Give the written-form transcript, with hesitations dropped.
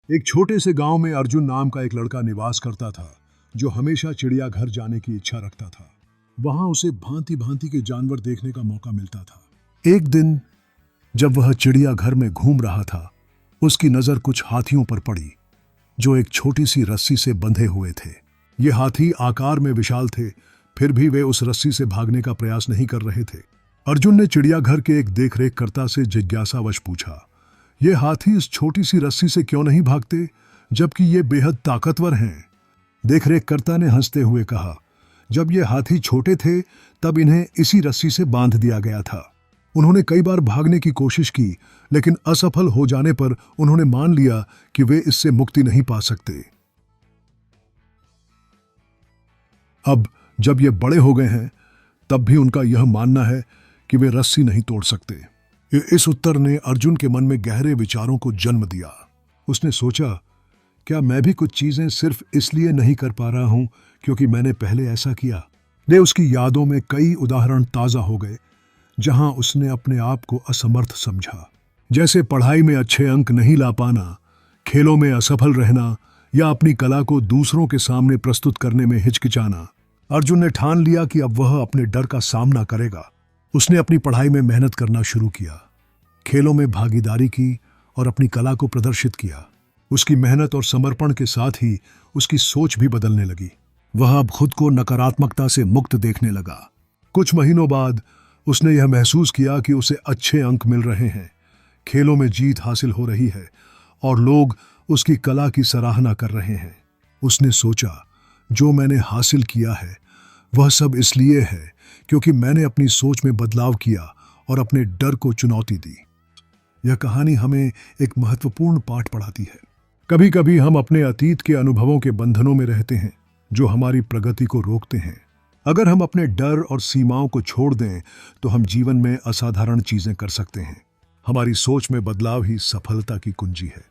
एक छोटे से गांव में अर्जुन नाम का एक लड़का निवास करता था, जो हमेशा चिड़ियाघर जाने की इच्छा रखता था। वहां उसे भांति भांति के जानवर देखने का मौका मिलता था। एक दिन जब वह चिड़ियाघर में घूम रहा था, उसकी नजर कुछ हाथियों पर पड़ी, जो एक छोटी सी रस्सी से बंधे हुए थे। ये हाथी आकार में विशाल थे, फिर भी वे उस रस्सी से भागने का प्रयास नहीं कर रहे थे। अर्जुन ने चिड़ियाघर के एक देखरेखकर्ता से जिज्ञासावश पूछा, ये हाथी इस छोटी सी रस्सी से क्यों नहीं भागते, जबकि ये बेहद ताकतवर हैं? देखरेखकर्ता ने हंसते हुए कहा, जब ये हाथी छोटे थे तब इन्हें इसी रस्सी से बांध दिया गया था। उन्होंने कई बार भागने की कोशिश की, लेकिन असफल हो जाने पर उन्होंने मान लिया कि वे इससे मुक्ति नहीं पा सकते। अब जब ये बड़े हो गए हैं, तब भी उनका यह मानना है कि वे रस्सी नहीं तोड़ सकते। इस उत्तर ने अर्जुन के मन में गहरे विचारों को जन्म दिया। उसने सोचा, क्या मैं भी कुछ चीजें सिर्फ इसलिए नहीं कर पा रहा हूं क्योंकि मैंने पहले ऐसा किया? उसकी यादों में कई उदाहरण ताजा हो गए जहां उसने अपने आप को असमर्थ समझा, जैसे पढ़ाई में अच्छे अंक नहीं ला पाना, खेलों में असफल रहना या अपनी कला को दूसरों के सामने प्रस्तुत करने में हिचकिचाना। अर्जुन ने ठान लिया कि अब वह अपने डर का सामना करेगा। उसने अपनी पढ़ाई में मेहनत करना शुरू किया, खेलों में भागीदारी की और अपनी कला को प्रदर्शित किया। उसकी मेहनत और समर्पण के साथ ही उसकी सोच भी बदलने लगी। वह अब खुद को नकारात्मकता से मुक्त देखने लगा। कुछ महीनों बाद उसने यह महसूस किया कि उसे अच्छे अंक मिल रहे हैं, खेलों में जीत हासिल हो रही है और लोग उसकी कला की सराहना कर रहे हैं। उसने सोचा, जो मैंने हासिल किया है वह सब इसलिए है क्योंकि मैंने अपनी सोच में बदलाव किया और अपने डर को चुनौती दी। यह कहानी हमें एक महत्वपूर्ण पाठ पढ़ाती है। कभी कभी हम अपने अतीत के अनुभवों के बंधनों में रहते हैं, जो हमारी प्रगति को रोकते हैं। अगर हम अपने डर और सीमाओं को छोड़ दें तो हम जीवन में असाधारण चीजें कर सकते हैं। हमारी सोच में बदलाव ही सफलता की कुंजी है।